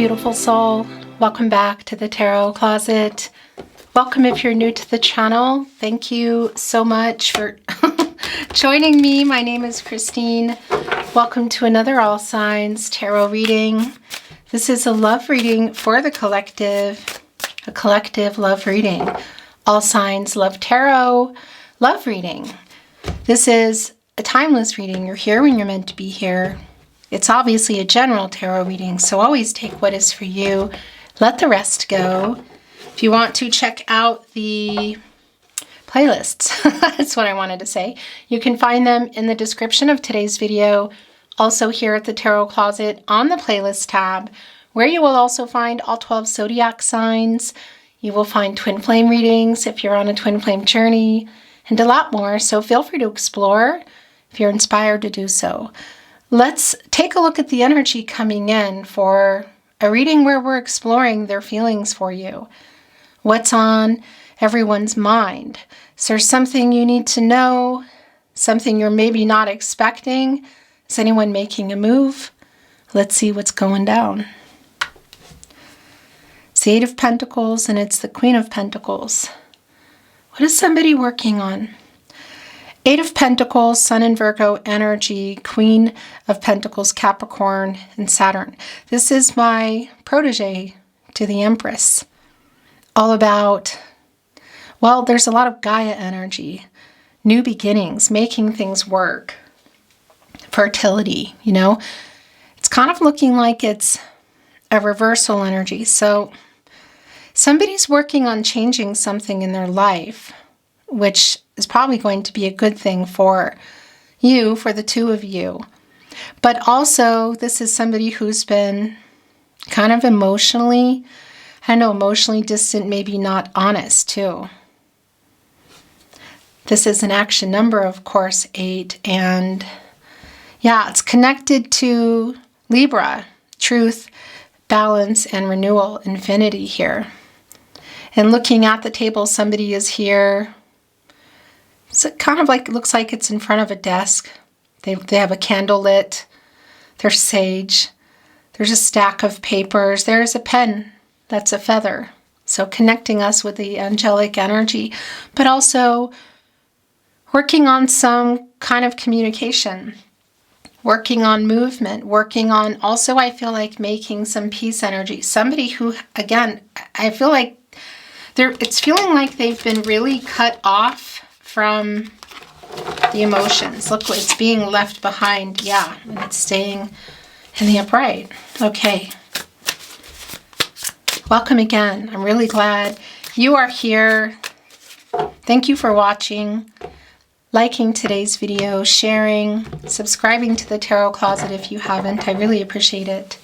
beautiful soul. Welcome back to the Tarot Closet. Welcome if you're new to the channel. Thank you so much for joining me. My name is Christine. Welcome to another All Signs Tarot reading. This is a love reading for the collective, a collective love reading. All Signs Love Tarot love reading. This is a timeless reading. You're here when you're meant to be here. It's obviously a general tarot reading, so always take what is for you. Let the rest go. If you want to check out the playlists, that's what I wanted to say. You can find them in the description of today's video. Also here at the Tarot Closet on the playlist tab, where you will also find all 12 Zodiac signs. You will find twin flame readings if you're on a twin flame journey, and a lot more. So feel free to explore if you're inspired to do so. Let's take a look at the energy coming in for a reading where we're exploring their feelings for you. What's on everyone's mind? Is there something you need to know? Something you're maybe not expecting? Is anyone making a move? Let's see what's going down. It's the Eight of Pentacles and it's the Queen of Pentacles. What is somebody working on? Eight of Pentacles, Sun and Virgo energy, Queen of Pentacles, Capricorn, and Saturn. This is my protege to the Empress. All about, well, there's a lot of Gaia energy, new beginnings, making things work, fertility, you know. It's kind of looking like it's a reversal energy. So somebody's working on changing something in their life, which is probably going to be a good thing for you, for the two of you. But also, this is somebody who's been kind of emotionally, I know, emotionally distant, maybe not honest too. This is an action number, of course, 8. And yeah, it's connected to Libra, truth, balance, and renewal, infinity here. And looking at the table, somebody is here. So it kind of like, looks like it's in front of a desk. They have a candle lit. There's sage. There's a stack of papers. There's a pen. That's a feather. So connecting us with the angelic energy, but also working on some kind of communication, working on movement, working on also, I feel like, making some peace energy. Somebody who, again, I feel like it's feeling like they've been really cut off from the emotions. Look, it's being left behind. Yeah, and it's staying in the upright. Okay. Welcome again. I'm really glad you are here. Thank you for watching, liking today's video, sharing, subscribing to the Tarot Closet if you haven't. I really appreciate it.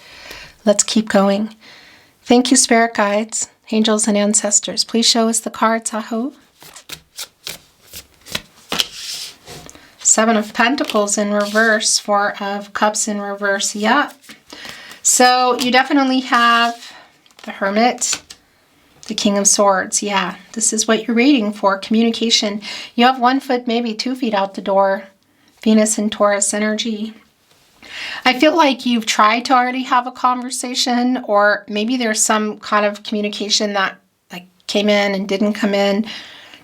Let's keep going. Thank you, Spirit Guides, Angels, and Ancestors. Please show us the cards, Aho. Seven of Pentacles in reverse, Four of Cups in reverse. Yeah. So you definitely have the Hermit, the King of Swords. Yeah, this is what you're reading for, communication. You have 1 foot, maybe 2 feet out the door. Venus and Taurus energy. I feel like you've tried to already have a conversation, or maybe there's some kind of communication that like came in and didn't come in,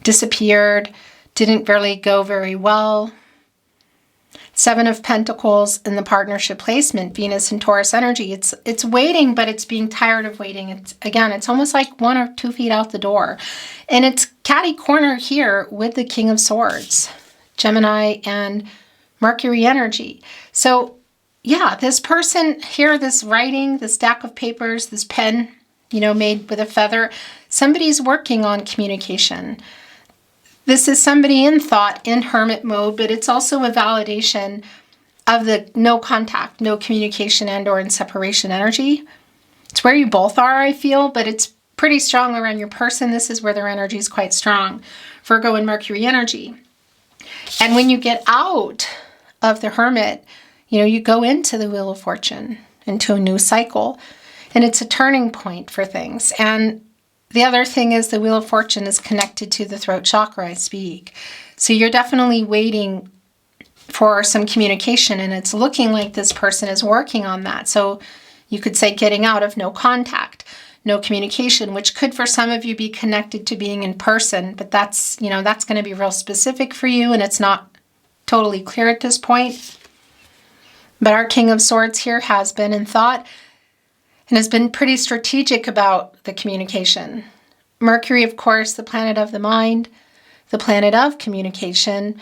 disappeared, didn't really go very well. Seven of Pentacles in the partnership placement, Venus and Taurus energy. It's waiting, but it's being tired of waiting. It's almost like 1 or 2 feet out the door. And it's catty corner here with the King of Swords, Gemini and Mercury energy. So yeah, this person here, this writing, this stack of papers, this pen, you know, made with a feather, somebody's working on communication. This is somebody in thought, in hermit mode, but it's also a validation of the no contact, no communication, and or in separation energy. It's where you both are, I feel, but it's pretty strong around your person. This is where their energy is quite strong. Virgo and Mercury energy. And when you get out of the Hermit, you know, you go into the Wheel of Fortune, into a new cycle, and it's a turning point for things. And the other thing is the Wheel of Fortune is connected to the throat chakra, I speak. So you're definitely waiting for some communication, and it's looking like this person is working on that. So you could say getting out of no contact, no communication, which could for some of you be connected to being in person, but that's, you know, that's going to be real specific for you and it's not totally clear at this point. But our King of Swords here has been in thought and has been pretty strategic about the communication. Mercury, of course, the planet of the mind, the planet of communication,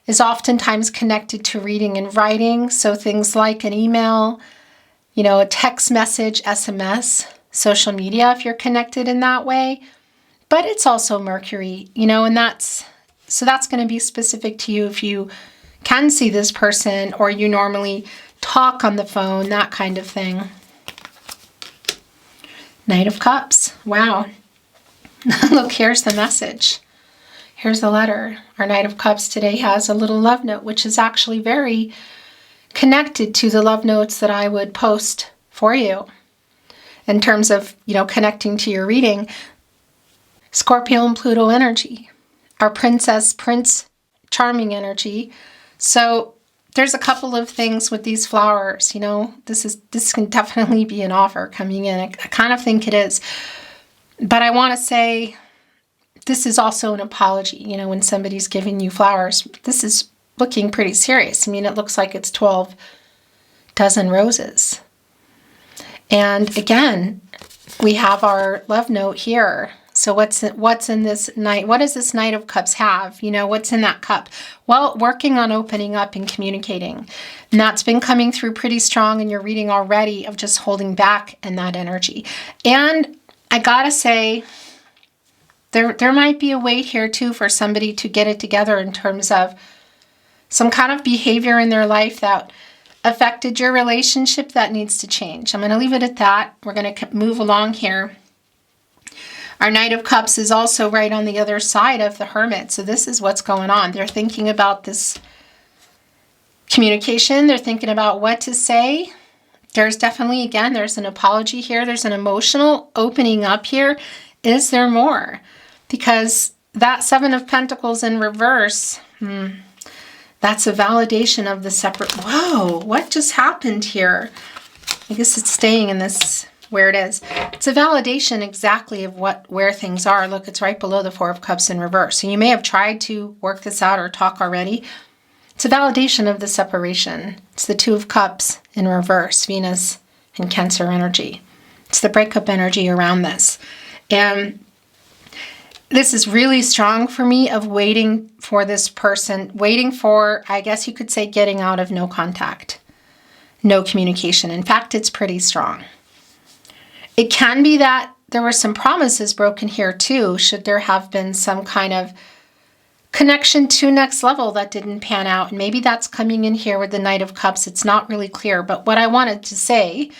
is oftentimes connected to reading and writing. So things like an email, you know, a text message, SMS, social media, if you're connected in that way. But it's also Mercury, you know, and that's going to be specific to you if you can see this person or you normally talk on the phone, that kind of thing. Knight of Cups. Wow. Look, here's the message. Here's the letter. Our Knight of Cups today has a little love note, which is actually very connected to the love notes that I would post for you in terms of, you know, connecting to your reading. Scorpio and Pluto energy. Our Princess, Prince Charming energy. So there's a couple of things with these flowers, you know, this can definitely be an offer coming in. I kind of think it is. But I want to say this is also an apology, you know, when somebody's giving you flowers. This is looking pretty serious. I mean, it looks like it's 12 dozen roses. And again, we have our love note here. So what's in this Knight? What does this Knight of Cups have? You know, what's in that cup? Well, working on opening up and communicating. And that's been coming through pretty strong in your reading already of just holding back in that energy. And I gotta say, there might be a wait here too for somebody to get it together in terms of some kind of behavior in their life that affected your relationship that needs to change. I'm going to leave it at that. We're going to move along here. Our Knight of Cups is also right on the other side of the Hermit. So this is what's going on. They're thinking about this communication. They're thinking about what to say. There's definitely, again, there's an apology here. There's an emotional opening up here. Is there more? Because that Seven of Pentacles in reverse, that's a validation of the separate. Whoa, what just happened here? I guess it's staying in this where it is. It's a validation exactly of where things are. Look, it's right below the Four of Cups in reverse. So you may have tried to work this out or talk already. It's a validation of the separation. It's the Two of Cups in reverse, Venus and Cancer energy. It's the breakup energy around this. And this is really strong for me of waiting for this person, waiting for, I guess you could say, getting out of no contact, no communication. In fact, it's pretty strong. It can be that there were some promises broken here too, should there have been some kind of connection to next level that didn't pan out. And maybe that's coming in here with the Knight of Cups. It's not really clear. But what I wanted to say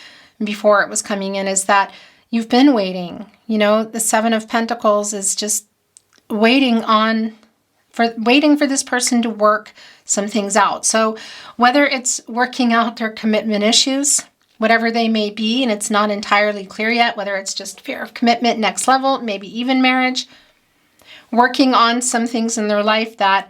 before it was coming in is that you've been waiting. You know, the Seven of Pentacles is just waiting for this person to work some things out. So whether it's working out their commitment issues, whatever they may be, and it's not entirely clear yet, whether it's just fear of commitment, next level, maybe even marriage, working on some things in their life that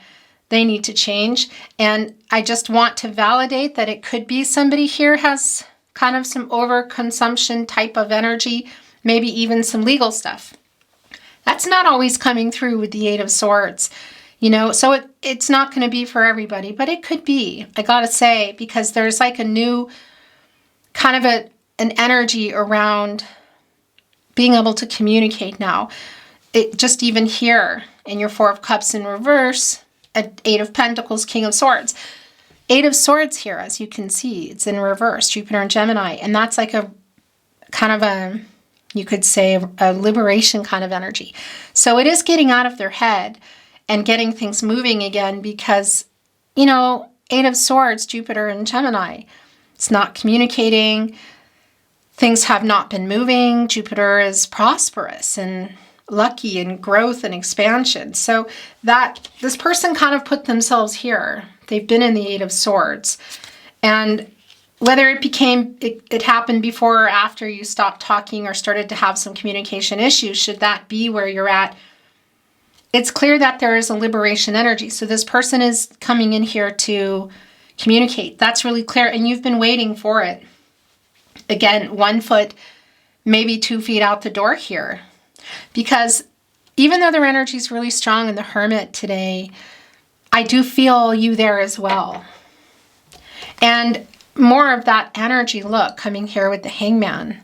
they need to change. And I just want to validate that it could be somebody here has kind of some overconsumption type of energy, maybe even some legal stuff. That's not always coming through with the Eight of Swords, you know, so it's not going to be for everybody, but it could be, I gotta say, because there's like a new kind of an energy around being able to communicate now. It just even here in your Four of Cups in reverse, Eight of Pentacles, King of Swords. Eight of Swords here, as you can see, it's in reverse, Jupiter and Gemini. And that's like a kind of a, you could say, a liberation kind of energy. So it is getting out of their head and getting things moving again because, you know, Eight of Swords, Jupiter and Gemini. It's not communicating. Things have not been moving. Jupiter is prosperous and lucky and growth and expansion. So that this person kind of put themselves here. They've been in the Eight of Swords. And whether it happened before or after you stopped talking or started to have some communication issues, should that be where you're at, it's clear that there is a liberation energy. So this person is coming in here to communicate. That's really clear. And you've been waiting for it. again, 1 foot, maybe 2 feet out the door here. Because even though their energy is really strong in the Hermit today, I do feel you there as well. And more of that energy, look, coming here with the Hangman.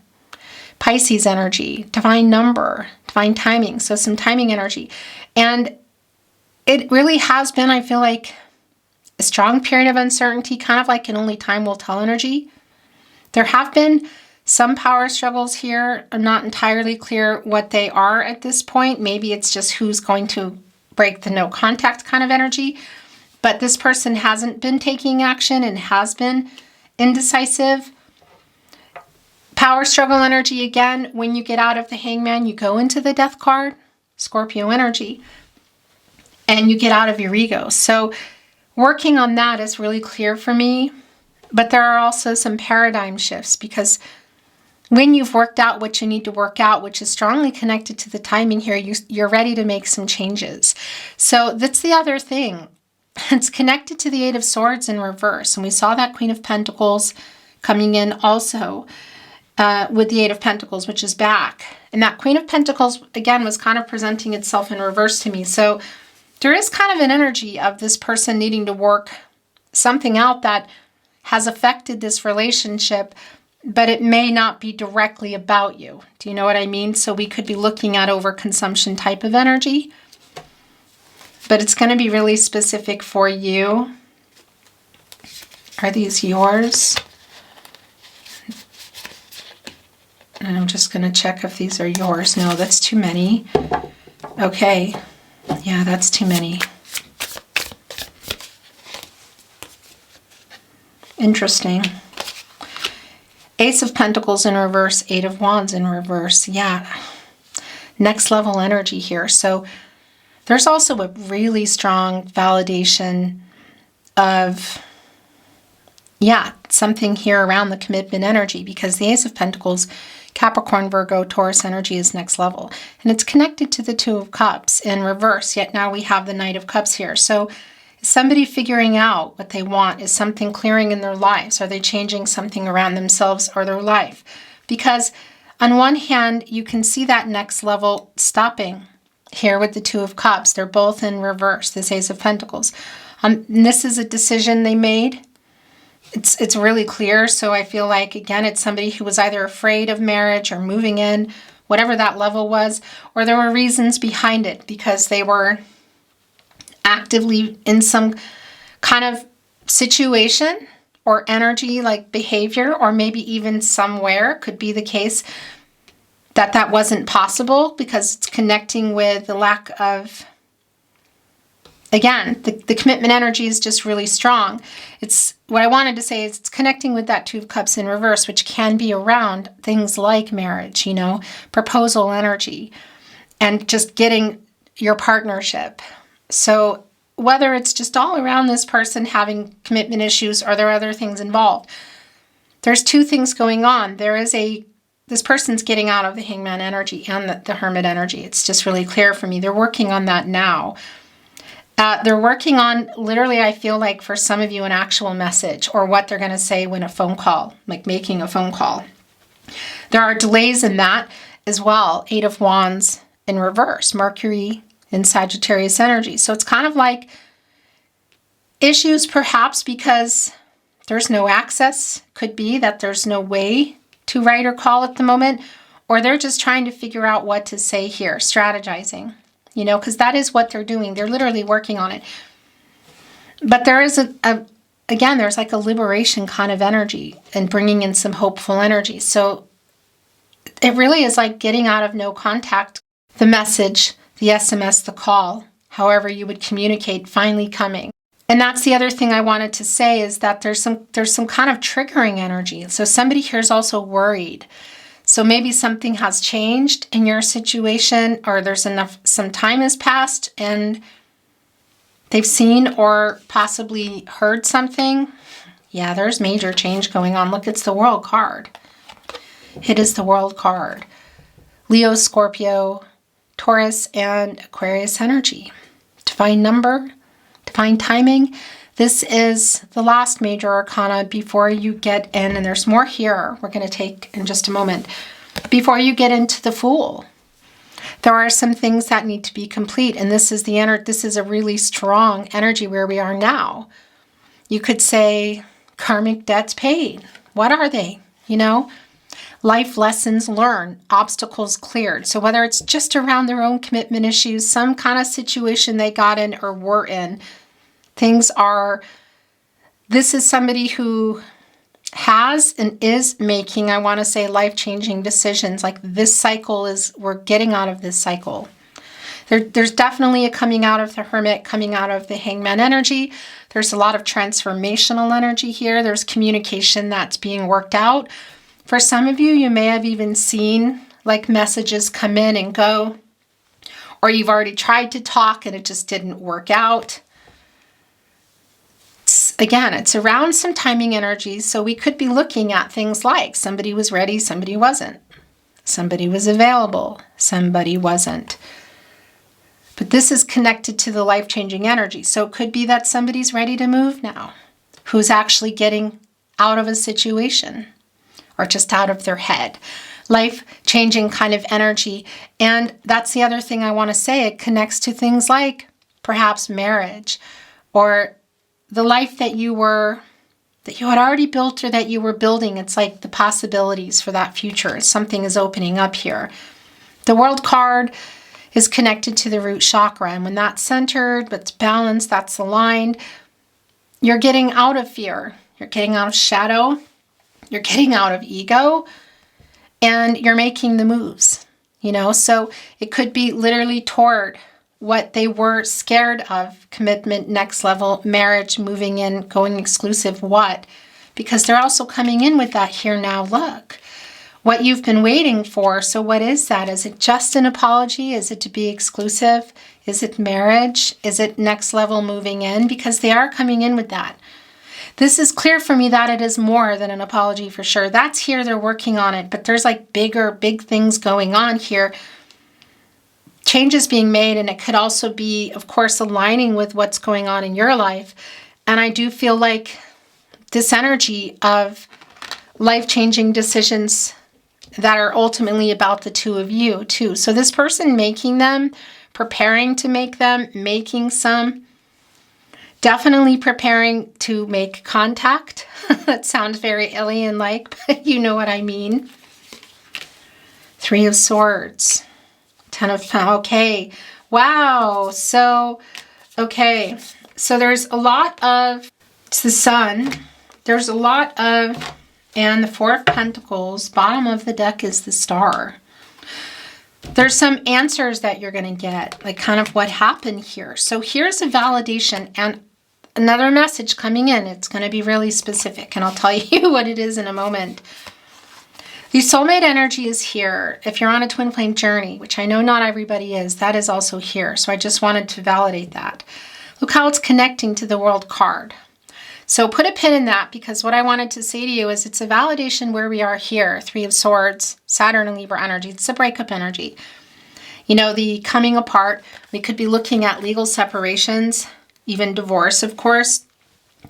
Pisces energy, divine number, divine timing. So some timing energy. And it really has been, I feel like, a strong period of uncertainty, kind of like an only time will tell energy. There have been some power struggles here. I'm not entirely clear what they are at this point. Maybe it's just who's going to break the no contact kind of energy. But this person hasn't been taking action and has been indecisive. Power struggle energy, again, when you get out of the Hangman, you go into the Death card, Scorpio energy, and you get out of your ego. So working on that is really clear for me. But there are also some paradigm shifts, because when you've worked out what you need to work out, which is strongly connected to the timing here, you're ready to make some changes. So that's the other thing. It's connected to the Eight of Swords in reverse. And we saw that Queen of Pentacles coming in also with the Eight of Pentacles, which is back. And that Queen of Pentacles, again, was kind of presenting itself in reverse to me. So there is kind of an energy of this person needing to work something out that has affected this relationship, but it may not be directly about you. Do you know what I mean? So we could be looking at overconsumption type of energy, but it's going to be really specific for you. Are these yours? And I'm just going to check if these are yours. No, that's too many. Okay. Yeah, that's too many. Interesting. Ace of Pentacles in reverse, Eight of Wands in reverse. Yeah. Next level energy here. So there's also a really strong validation of, yeah, something here around the commitment energy, because the Ace of Pentacles, Capricorn, Virgo, Taurus energy is next level. And it's connected to the Two of Cups in reverse, yet now we have the Knight of Cups here. So is somebody figuring out what they want? Is something clearing in their lives? Are they changing something around themselves or their life? Because on one hand, you can see that next level stopping here with the Two of Cups. They're both in reverse, this Ace of Pentacles. And this is a decision they made. It's really clear. So I feel like, again, it's somebody who was either afraid of marriage or moving in, whatever that level was, or there were reasons behind it because they were actively in some kind of situation or energy, like behavior, or maybe even somewhere could be the case that wasn't possible because it's connecting with the lack of, again, the commitment energy is just really strong. It's what I wanted to say is it's connecting with that Two of Cups in reverse, which can be around things like marriage, proposal energy, and just getting your partnership. So whether it's just all around this person having commitment issues or there are other things involved, there's two things going on. This person's getting out of the Hangman energy and the Hermit energy. It's just really clear for me. They're working on that now. They're working on, literally, I feel like for some of you, an actual message or what they're going to say when a phone call, like making a phone call. There are delays in that as well. Eight of Wands in reverse, Mercury in Sagittarius energy. So it's kind of like issues perhaps because there's no access. Could be that there's no way to write or call at the moment, or they're just trying to figure out what to say here, strategizing. Because that is what they're doing. They're literally working on it. But there is again, there's like a liberation kind of energy and bringing in some hopeful energy. So it really is like getting out of no contact, the message, the SMS, the call, however you would communicate, finally coming. And that's the other thing I wanted to say is that there's some kind of triggering energy. So somebody here is also worried. So maybe something has changed in your situation, or some time has passed and they've seen or possibly heard something. Yeah, there's major change going on. Look, it's the World card. It is the World card. Leo, Scorpio, Taurus, and Aquarius energy. Divine number, divine timing. This is the last major arcana before you get in, and there's more here we're going to take in just a moment, before you get into the Fool. There are some things that need to be complete, and this is this is a really strong energy where we are now. You could say karmic debts paid. What are they? You know, life lessons learned, obstacles cleared. So whether it's just around their own commitment issues, some kind of situation they got in or were in, this is somebody who has and is making, I want to say, life-changing decisions. Like this cycle we're getting out of this cycle. There's definitely a coming out of the Hermit, coming out of the Hangman energy. There's a lot of transformational energy here. There's communication that's being worked out. For some of you, you may have even seen like messages come in and go, or you've already tried to talk and it just didn't work out. Again, it's around some timing energies, so we could be looking at things like somebody was ready, somebody wasn't. Somebody was available, somebody wasn't. But this is connected to the life-changing energy, so it could be that somebody's ready to move now, who's actually getting out of a situation or just out of their head. Life-changing kind of energy. And that's the other thing I want to say. It connects to things like perhaps marriage or the life that you had already built or that you were building. It's like the possibilities for that future. Something is opening up here. The World card is connected to the root chakra. And when that's centered, that's balanced, that's aligned, you're getting out of fear. You're getting out of shadow. You're getting out of ego. And you're making the moves. You know, so it could be literally toward what they were scared of, commitment, next level, marriage, moving in, going exclusive, what? Because they're also coming in with that here now look. What you've been waiting for, so what is that? Is it just an apology? Is it to be exclusive? Is it marriage? Is it next level moving in? Because they are coming in with that. This is clear for me that it is more than an apology for sure. That's here, they're working on it, but there's like big things going on here. Changes being made, and it could also be, of course, aligning with what's going on in your life. And I do feel like this energy of life-changing decisions that are ultimately about the two of you too. So this person making them, preparing to make them, making some, definitely preparing to make contact. That sounds very alien-like, but you know what I mean. 3 of Swords. 10 of Pentacles. Okay. Wow. So, okay. So there's a lot of, it's the Sun. There's a lot of, and the 4 of Pentacles. Bottom of the deck is the Star. There's some answers that you're going to get, like kind of what happened here. So here's a validation and another message coming in. It's going to be really specific, and I'll tell you what it is in a moment. The soulmate energy is here. If you're on a twin flame journey, which I know not everybody is, that is also here. So I just wanted to validate that. Look how it's connecting to the World card. So put a pin in that, because what I wanted to say to you is it's a validation where we are here. 3 of Swords, Saturn and Libra energy. It's a breakup energy. You know, the coming apart. We could be looking at legal separations, even divorce, of course.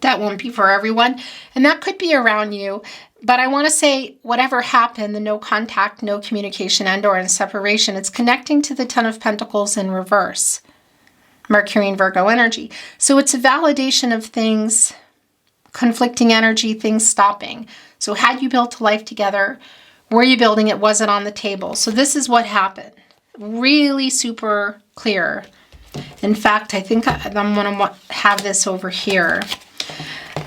That won't be for everyone. And that could be around you. But I want to say whatever happened, the no contact, no communication, and or in separation, it's connecting to the 10 of Pentacles in reverse. Mercury and Virgo energy. So it's a validation of things, conflicting energy, things stopping. So had you built a life together? Were you building it? Was it on the table? So this is what happened. Really super clear. In fact, I think I'm going to have this over here.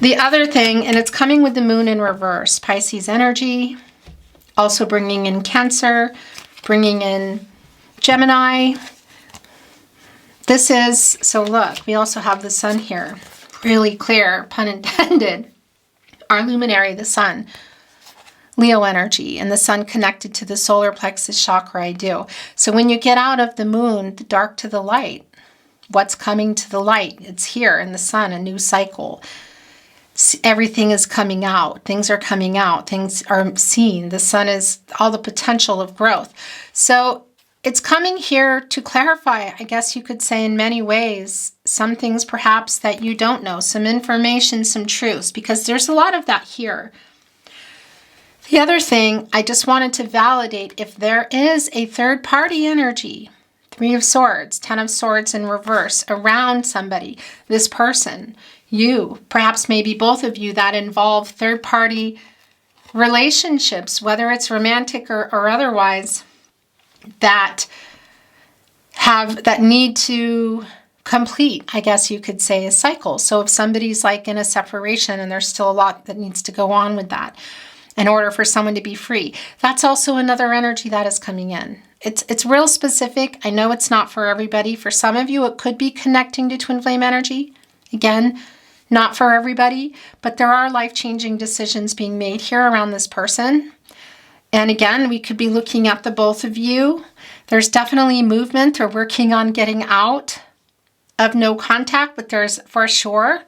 The other thing, and it's coming with the moon in reverse, Pisces energy, also bringing in Cancer, bringing in Gemini. This is, so look, we also have the sun here. Really clear, pun intended. Our luminary, the sun. Leo energy, and the sun connected to the solar plexus chakra, I do. So when you get out of the moon, the dark to the light, what's coming to the light? It's here in the sun, a new cycle. Everything is coming out. Things are coming out. Things are seen. The sun is all the potential of growth. So it's coming here to clarify, I guess you could say in many ways, some things perhaps that you don't know, some information, some truths, because there's a lot of that here. The other thing, I just wanted to validate if there is a third party energy, 3 of Swords, 10 of Swords in reverse, around somebody, this person, you, perhaps maybe both of you, that involve third party relationships, whether it's romantic or otherwise, that need to complete, I guess you could say, a cycle. So if somebody's like in a separation and there's still a lot that needs to go on with that in order for someone to be free, that's also another energy that is coming in. It's real specific. I know it's not for everybody. For some of you, it could be connecting to twin flame energy. Again, not for everybody, but there are life-changing decisions being made here around this person. And again, we could be looking at the both of you. There's definitely movement or working on getting out of no contact, but there's for sure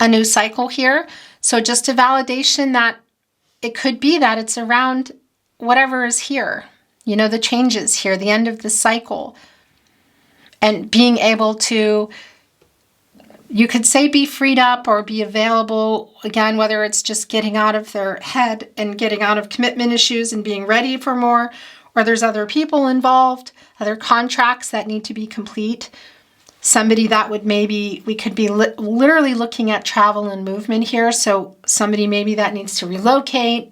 a new cycle here. So just a validation that it could be that it's around whatever is here, you know, the changes here, the end of the cycle, and being able to, you could say, be freed up or be available, again, whether it's just getting out of their head and getting out of commitment issues and being ready for more, or there's other people involved, other contracts that need to be complete. Somebody that would maybe, we could be literally looking at travel and movement here. So somebody maybe that needs to relocate.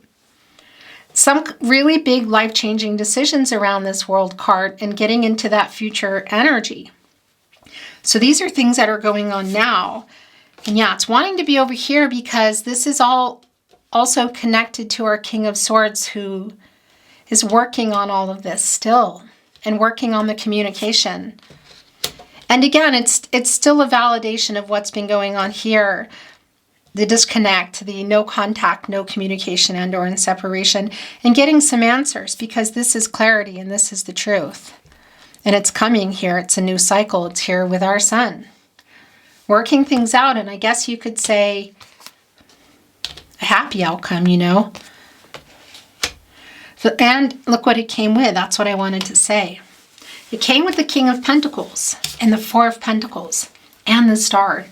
Some really big life-changing decisions around this World card and getting into that future energy. So these are things that are going on now. And yeah, it's wanting to be over here because this is all also connected to our King of Swords, who is working on all of this still and working on the communication. And again, it's still a validation of what's been going on here. The disconnect, the no contact, no communication, and or in separation, and getting some answers, because this is clarity and this is the truth. And it's coming here. It's a new cycle. It's here with our sun. Working things out, and I guess you could say a happy outcome, you know. And look what it came with. That's what I wanted to say. It came with the King of Pentacles and the 4 of Pentacles and the Star.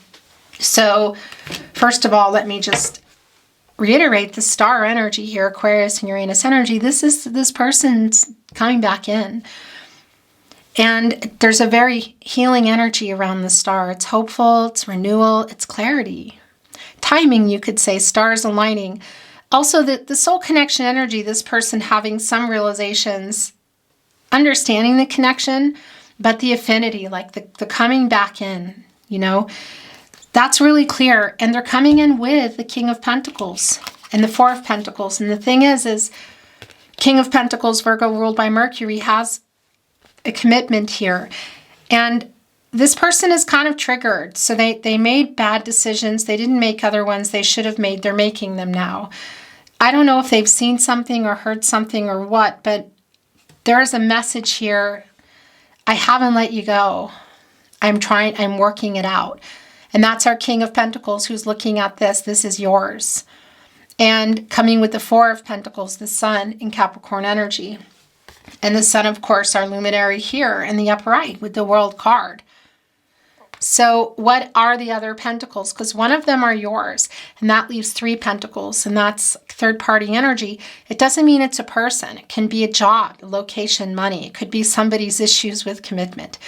So first of all, let me just reiterate the star energy here, Aquarius and Uranus energy. This person's coming back in. And there's a very healing energy around the star. It's hopeful, it's renewal, it's clarity. Timing, you could say, stars aligning. Also, the soul connection energy, this person having some realizations, understanding the connection, but the affinity, like the coming back in, you know, that's really clear. And they're coming in with the King of Pentacles and the 4 of Pentacles. And the thing is King of Pentacles, Virgo ruled by Mercury, has a commitment here. And this person is kind of triggered. So they made bad decisions. They didn't make other ones they should have made. They're making them now. I don't know if they've seen something or heard something or what, but there is a message here. I haven't let you go. I'm working it out. And that's our King of Pentacles who's looking at this. This is yours. And coming with the 4 of Pentacles, the Sun in Capricorn energy. And the Sun, of course, our luminary here in the upper right with the World card. So what are the other pentacles? Because one of them are yours, and that leaves 3 pentacles, and that's third-party energy. It doesn't mean it's a person. It can be a job, location, money. It could be somebody's issues with commitment.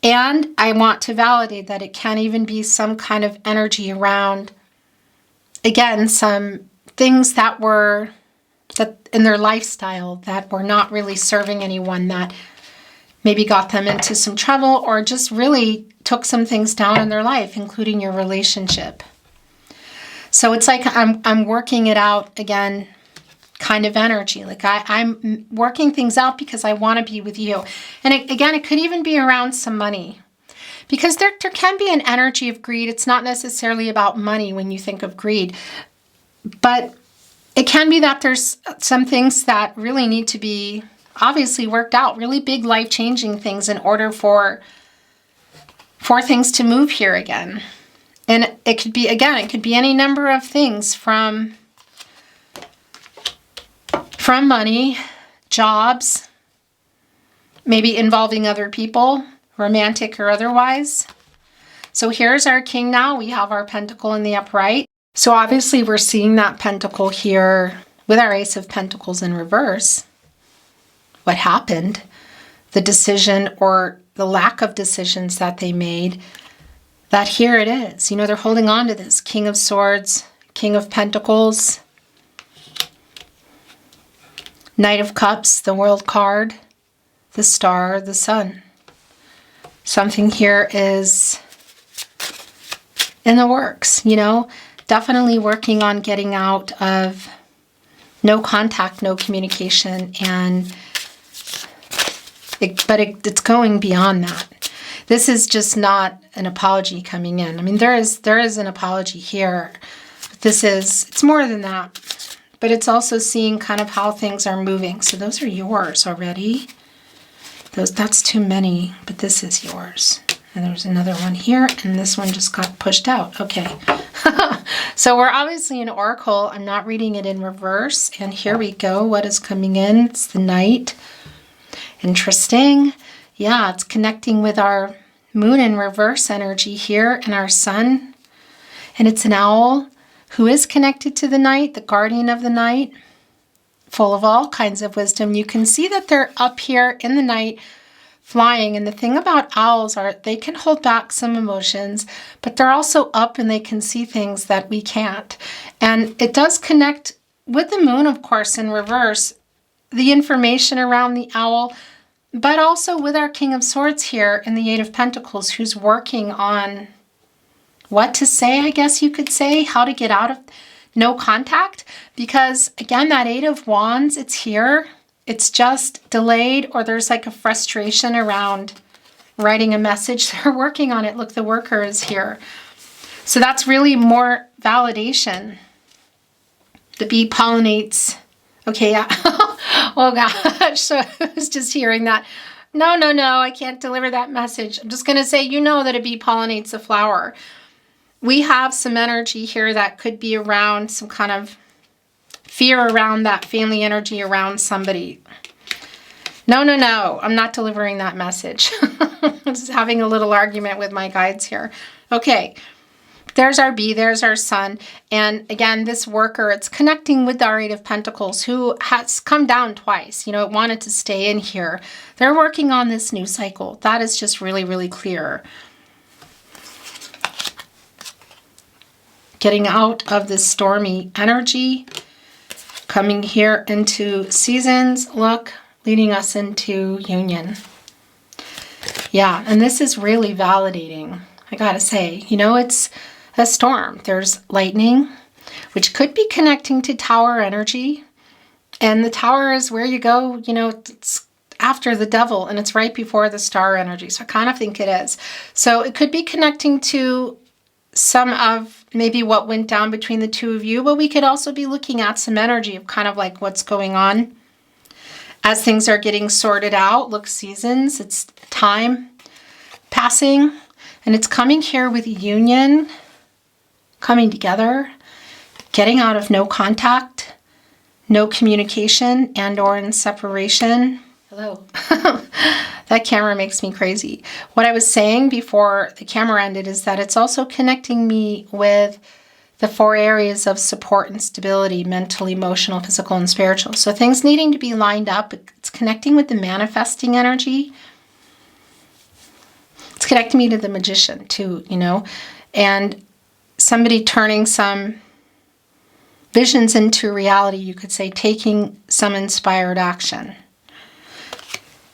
And I want to validate that it can even be some kind of energy around, again, some things that in their lifestyle that were not really serving anyone, that maybe got them into some trouble or just really took some things down in their life, including your relationship. So it's like I'm working it out again, kind of energy. Like I'm working things out because I want to be with you. And it could even be around some money. Because there can be an energy of greed. It's not necessarily about money when you think of greed. But it can be that there's some things that really need to be obviously worked out, really big life-changing things in order for things to move here again. And it could be, again, it could be any number of things from money, jobs, maybe involving other people, romantic or otherwise. So here's our king now. We have our pentacle in the upright. So obviously we're seeing that pentacle here with our ace of pentacles in reverse. What happened? The decision or the lack of decisions that they made, that here it is. You know, they're holding on to this. King of Swords, King of Pentacles, Knight of Cups, the World card, the Star, the Sun. Something here is in the works, you know, definitely working on getting out of no contact, no communication, and it's going beyond that. This is just not an apology coming in. I mean, there is an apology here. But it's more than that. But it's also seeing kind of how things are moving. So those are yours already. That's too many, but this is yours. And there's another one here, and this one just got pushed out. Okay. So we're obviously an oracle. I'm not reading it in reverse. And here we go. What is coming in? It's the Knight. Interesting. Yeah, it's connecting with our moon in reverse energy here and our sun. And it's an owl who is connected to the night, the guardian of the night, full of all kinds of wisdom. You can see that they're up here in the night flying. And the thing about owls are they can hold back some emotions, but they're also up and they can see things that we can't. And it does connect with the moon, of course, in reverse, the information around the owl, but also with our King of Swords here and the Eight of Pentacles, who's working on what to say, I guess you could say, how to get out of no contact. Because again, that Eight of Wands, it's here. It's just delayed, or there's like a frustration around writing a message. They're working on it. Look, the worker is here. So that's really more validation. The bee pollinates. Okay, yeah. Oh gosh, so I was just hearing that. No, I can't deliver that message. I'm just going to say, you know that a bee pollinates a flower. We have some energy here that could be around some kind of fear around that family energy around somebody. No, I'm not delivering that message. I'm just having a little argument with my guides here. Okay. There's our bee, there's our sun. And again, this worker, it's connecting with our Eight of Pentacles, who has come down twice. You know, it wanted to stay in here. They're working on this new cycle. That is just really, really clear. Getting out of this stormy energy, coming here into seasons, look, leading us into union. Yeah, and this is really validating, I gotta say. You know, it's a storm. There's lightning, which could be connecting to tower energy. And the tower is where you go, you know, it's after the devil, and it's right before the star energy. So I kind of think it is. So it could be connecting to some of maybe what went down between the two of you, but we could also be looking at some energy of kind of like what's going on as things are getting sorted out. Look, seasons, it's time passing, and it's coming here with a union, coming together, getting out of no contact, no communication, and or in separation. Hello. That camera makes me crazy. What I was saying before the camera ended is that it's also connecting me with the 4 areas of support and stability: mental, emotional, physical, and spiritual. So things needing to be lined up. It's connecting with the manifesting energy. It's connecting me to the Magician too, you know, and somebody turning some visions into reality, you could say, taking some inspired action.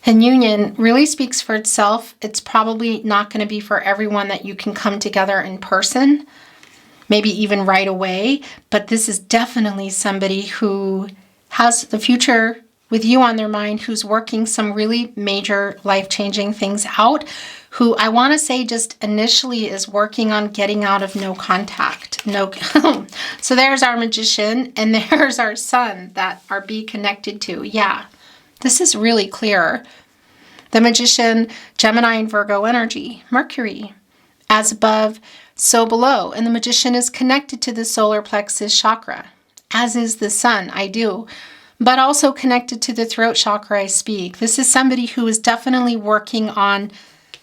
And union really speaks for itself. It's probably not going to be for everyone that you can come together in person, maybe even right away, but this is definitely somebody who has the future with you on their mind, who's working some really major life-changing things out, who I want to say just initially is working on getting out of no contact. So there's our Magician, and there's our sun that our bee connected to. Yeah, this is really clear. The Magician, Gemini and Virgo energy, Mercury, as above, so below. And the Magician is connected to the solar plexus chakra, as is the sun, I do, but also connected to the throat chakra, I speak. This is somebody who is definitely working on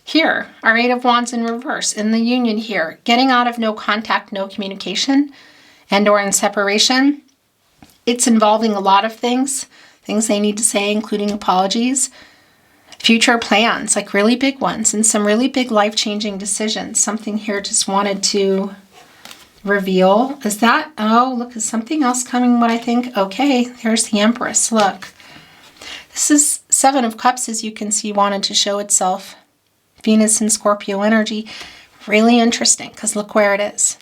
Here, our Eight of Wands in reverse, in the union here, getting out of no contact, no communication, and or in separation. It's involving a lot of things they need to say, including apologies, future plans, like really big ones, and some really big life-changing decisions. Something here just wanted to reveal. Is that, oh, look, is something else coming, what I think? Okay, there's the Empress, look. This is Seven of Cups, as you can see, wanted to show itself. Venus and Scorpio energy. Really interesting, because look where it is.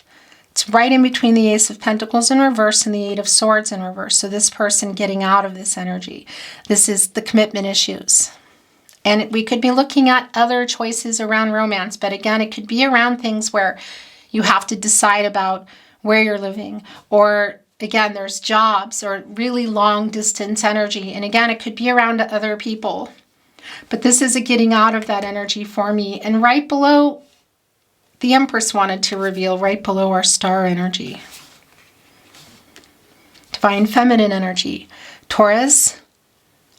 It's right in between the Ace of Pentacles in reverse and the Eight of Swords in reverse. So this person getting out of this energy. This is the commitment issues. And we could be looking at other choices around romance, but again, it could be around things where you have to decide about where you're living, or again, there's jobs or really long distance energy. And again, it could be around other people. But this is a getting out of that energy for me. And right below, the Empress wanted to reveal right below our star energy. Divine Feminine energy. Taurus,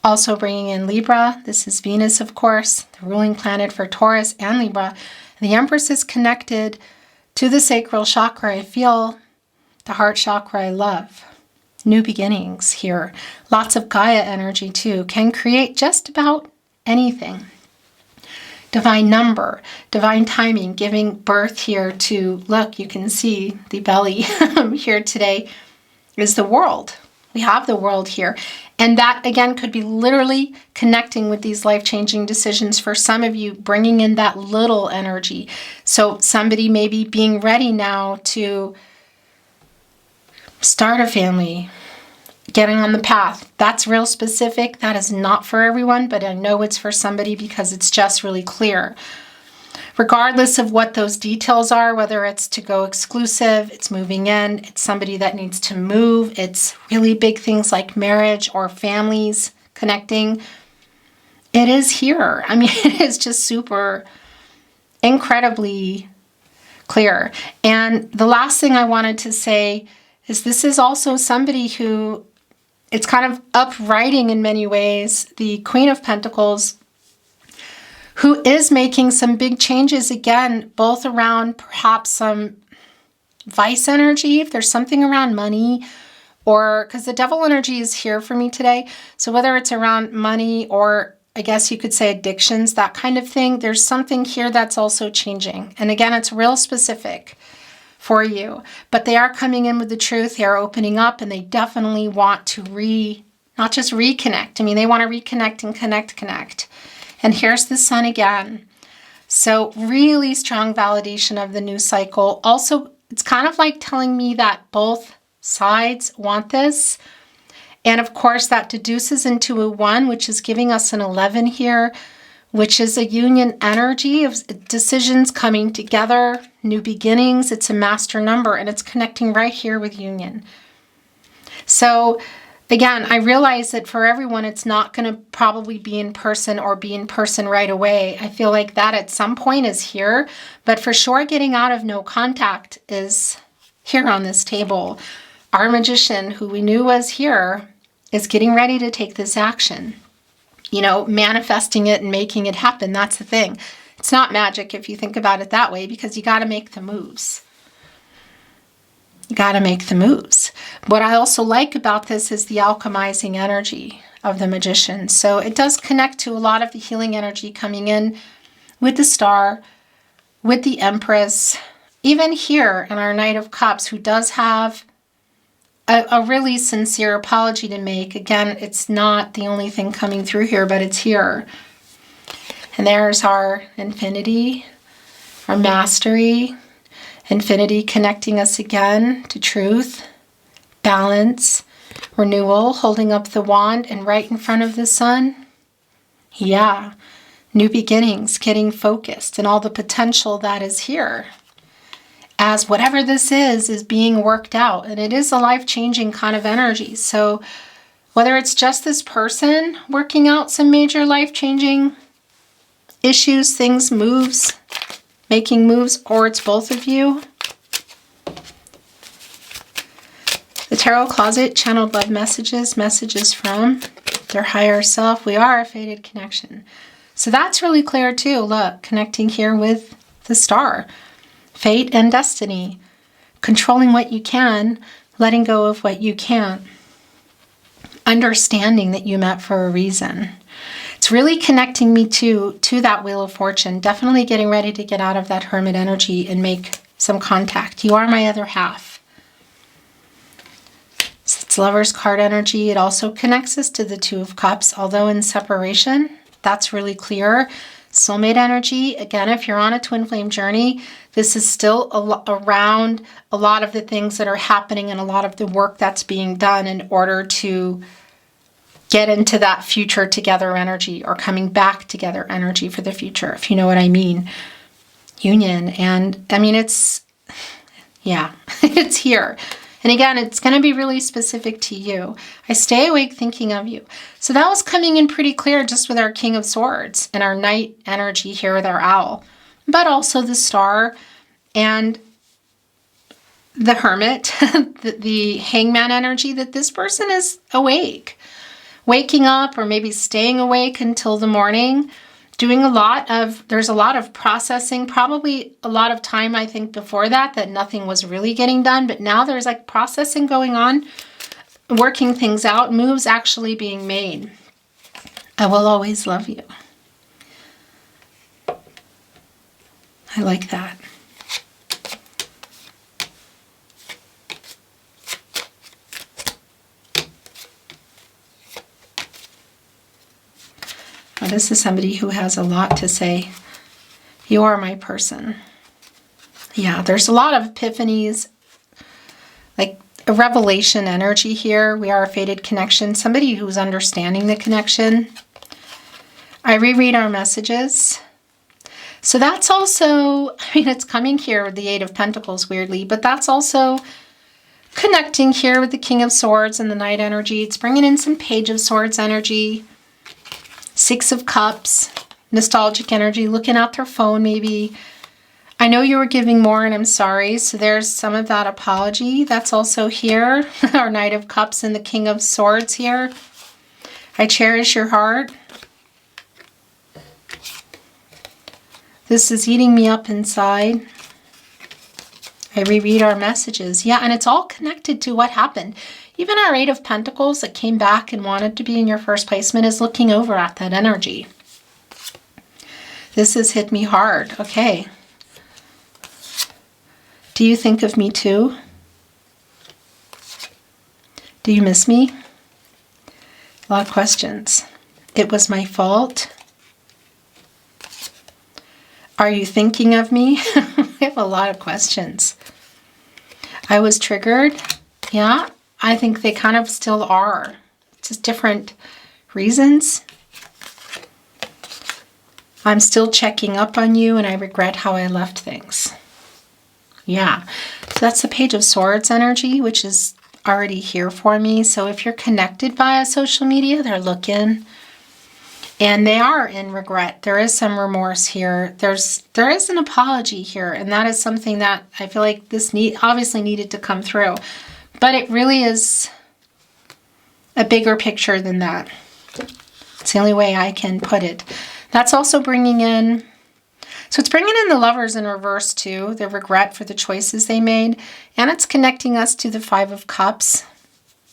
also bringing in Libra. This is Venus, of course, the ruling planet for Taurus and Libra. The Empress is connected to the sacral chakra. I feel the heart chakra I love. New beginnings here. Lots of Gaia energy too. Can create just about anything. Divine number, divine timing, giving birth here to, look, you can see the belly here today is the world. We have the world here. And that, again, could be literally connecting with these life-changing decisions for some of you, bringing in that little energy. So somebody maybe being ready now to start a family, getting on the path. That's real specific. That is not for everyone, but I know it's for somebody because it's just really clear. Regardless of what those details are, whether it's to go exclusive, it's moving in, it's somebody that needs to move, it's really big things like marriage or families connecting. It is here. I mean, it is just super incredibly clear. And the last thing I wanted to say is this is also somebody who, it's kind of uprighting in many ways, the Queen of Pentacles, who is making some big changes again, both around perhaps some vice energy, if there's something around money, or because the Devil energy is here for me today. So whether it's around money or I guess you could say addictions, that kind of thing, there's something here that's also changing. And again, it's real specific for you, but they are coming in with the truth. They are opening up, and they definitely want to not just reconnect. I mean, they want to reconnect and connect. And here's the Sun again. So really strong validation of the new cycle. Also, it's kind of like telling me that both sides want this. And of course, that deduces into a 1, which is giving us an 11 here, which is a union energy of decisions coming together, new beginnings. It's a master number, and it's connecting right here with union. So again, I realize that for everyone, it's not going to probably be in person or be in person right away. I feel like that at some point is here, but for sure getting out of no contact is here on this table. Our magician, who we knew was here, is getting ready to take this action. You know, manifesting it and making it happen. That's the thing. It's not magic if you think about it that way, because you got to make the moves. You got to make the moves. What I also like about this is the alchemizing energy of the magician. So it does connect to a lot of the healing energy coming in with the star, with the Empress, even here in our Knight of Cups, who does have a really sincere apology to make. Again, it's not the only thing coming through here, but it's here. And there's our infinity, our mastery, infinity connecting us again to truth, balance, renewal, holding up the wand, and right in front of the Sun, yeah, new beginnings, getting focused, and all the potential that is here. As whatever this is being worked out. And it is a life-changing kind of energy. So whether it's just this person working out some major life-changing issues, things, moves, making moves, or it's both of you. The Tarot Closet, channeled love messages, messages from their higher self. We are a fated connection. So that's really clear too. Look, connecting here with the star. Fate and destiny. Controlling what you can, letting go of what you can't. Understanding that you met for a reason. It's really connecting me to that Wheel of Fortune. Definitely getting ready to get out of that Hermit energy and make some contact. You are my other half. So it's Lover's card energy. It also connects us to the Two of Cups, although in separation. That's really clear. Soulmate energy. Again, if you're on a twin flame journey, this is still around a lot of the things that are happening and a lot of the work that's being done in order to get into that future together energy or coming back together energy for the future, if you know what I mean. Union. And I mean, it's here. And again, it's going to be really specific to you. I stay awake thinking of you. So that was coming in pretty clear just with our King of Swords and our Knight energy here with our Owl. But also the Star and the Hermit, the Hangman energy, that this person is awake. Waking up or maybe staying awake until the morning. Doing there's a lot of processing, probably a lot of time, I think, before that nothing was really getting done. But now there's like processing going on, working things out, moves actually being made. I will always love you. I like that. Well, this is somebody who has a lot to say. You are my person. Yeah, there's a lot of epiphanies, like a revelation energy here. We are a fated connection. Somebody who's understanding the connection. I reread our messages. So that's also, I mean, it's coming here with the Eight of Pentacles, weirdly, but that's also connecting here with the King of Swords and the Knight energy. It's bringing in some Page of Swords energy. Six of Cups, nostalgic energy, looking at their phone maybe. I know you were giving more and I'm sorry. So there's some of that apology. That's also here. Our Knight of Cups and the King of Swords here. I cherish your heart. This is eating me up inside. I reread our messages. Yeah, and it's all connected to what happened. Even our Eight of Pentacles that came back and wanted to be in your first placement is looking over at that energy. This has hit me hard. Okay. Do you think of me too? Do you miss me? A lot of questions. It was my fault. Are you thinking of me? I have a lot of questions. I was triggered. Yeah. I think they kind of still are. Just different reasons. I'm still checking up on you and I regret how I left things. Yeah. So that's the Page of Swords energy, which is already here for me. So if you're connected via social media, they're looking. And they are in regret. There is some remorse here. There is an apology here. And that is something that I feel like this obviously needed to come through. But it really is a bigger picture than that. It's the only way I can put it. That's also bringing in, so it's bringing in the Lovers in reverse too, the regret for the choices they made. And it's connecting us to the Five of Cups,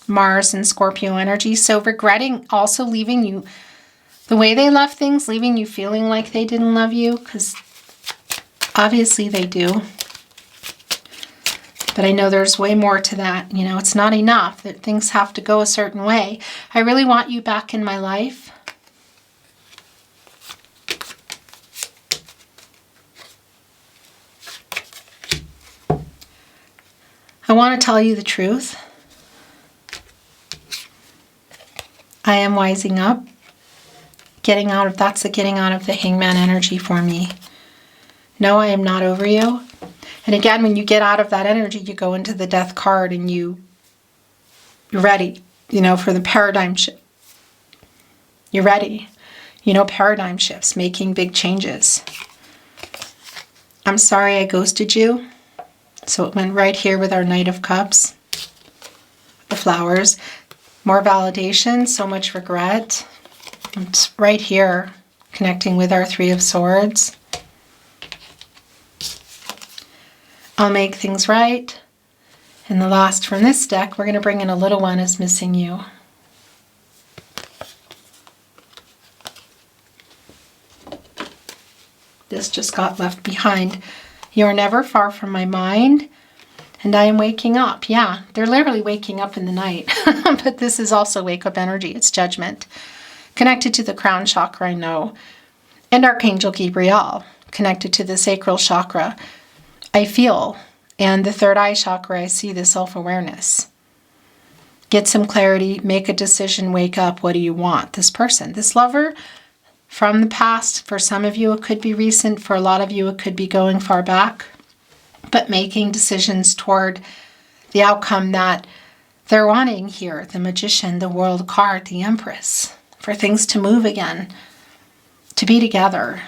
Mars and Scorpio energy. So regretting also leaving you, the way they left things, leaving you feeling like they didn't love you, because obviously they do. But I know there's way more to that. You know, it's not enough that things have to go a certain way. I really want you back in my life. I want to tell you the truth. I am wising up. That's the getting out of the Hangman energy for me. No, I am not over you. And again, when you get out of that energy, you go into the Death card and you're ready, you know, for the paradigm shift. You're ready. You know, paradigm shifts, making big changes. I'm sorry I ghosted you. So it went right here with our Knight of Cups. The flowers. More validation, so much regret. It's right here. connecting with our Three of Swords. I'll make things right. And the last from this deck, we're going to bring in a little one is missing you. This just got left behind. You're never far from my mind, and I am waking up. Yeah, they're literally waking up in the night. But this is also wake-up energy. It's judgment. Connected to the crown chakra, I know. And Archangel Gabriel, connected to the sacral chakra. I feel. And the third eye chakra, I see the self-awareness. Get some clarity, make a decision, wake up. What do you want? This person, this lover from the past. For some of you, it could be recent. For a lot of you, it could be going far back. But making decisions toward the outcome that they're wanting here. The Magician, the World card, the Empress. For things to move again. To be together.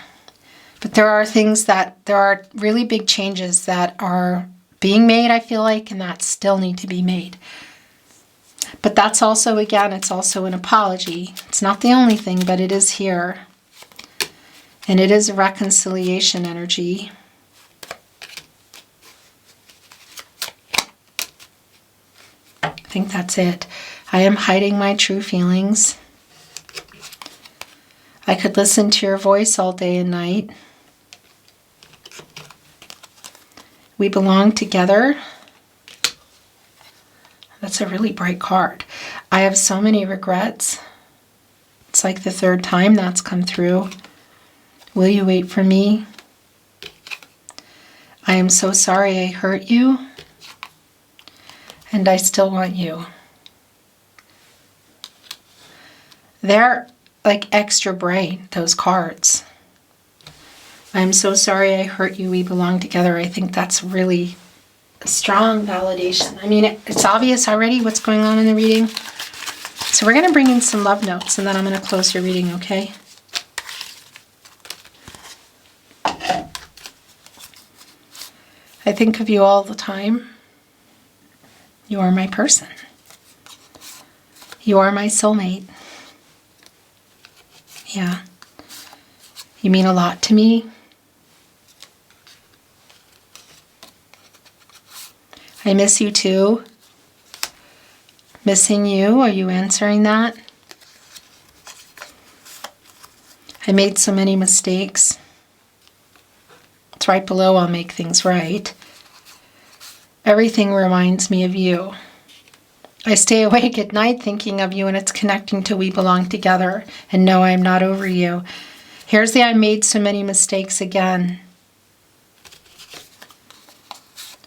But there are things that, there are really big changes that are being made, I feel like, and that still need to be made. But that's also, again, it's also an apology. It's not the only thing, but it is here. And it is a reconciliation energy. I think that's it. I am hiding my true feelings. I could listen to your voice all day and night. We belong together. That's a really bright card. I have so many regrets. It's like the third time that's come through. Will you wait for me? I am so sorry I hurt you. And I still want you. They're like extra bright, those cards. I'm so sorry I hurt you. We belong together. I think that's really a strong validation. I mean, it's obvious already what's going on in the reading. So we're going to bring in some love notes and then I'm going to close your reading, okay? I think of you all the time. You are my person. You are my soulmate. Yeah. You mean a lot to me. I miss you too. Missing you. Are you answering that? I made so many mistakes. It's right below I'll make things right. Everything reminds me of you. I stay awake at night thinking of you and it's connecting to we belong together. And no, I'm not over you. Here's the I made so many mistakes again.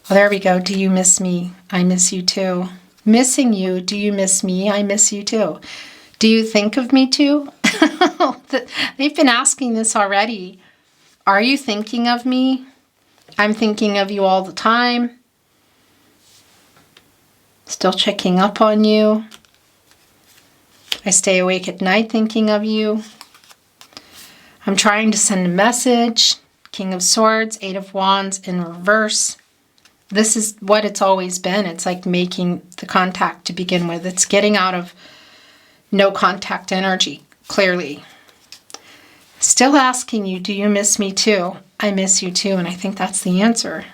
Well, there we go. Do you miss me? I miss you too. Missing you. Do you miss me? I miss you too. Do you think of me too? They've been asking this already. Are you thinking of me? I'm thinking of you all the time. Still checking up on you. I stay awake at night thinking of you. I'm trying to send a message. King of Swords, Eight of Wands in reverse. This is what it's always been. It's like making the contact to begin with. It's getting out of no contact energy, clearly. Still asking you, do you miss me too? I miss you too, and I think that's the answer.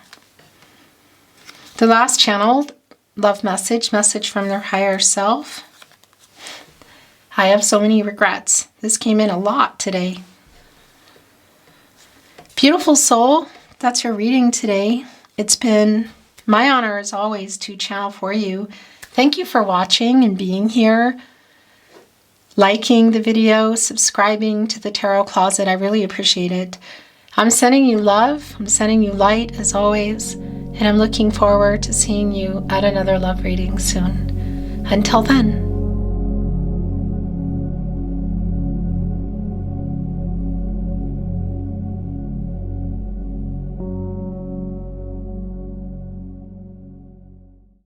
The last channeled love message from their higher self. I have so many regrets. This came in a lot today. Beautiful soul, that's your reading today. It's been my honor as always to channel for you. Thank you for watching and being here, liking the video, subscribing to the Tarot Closet. I really appreciate it. I'm sending you love. I'm sending you light as always. And I'm looking forward to seeing you at another love reading soon. Until then.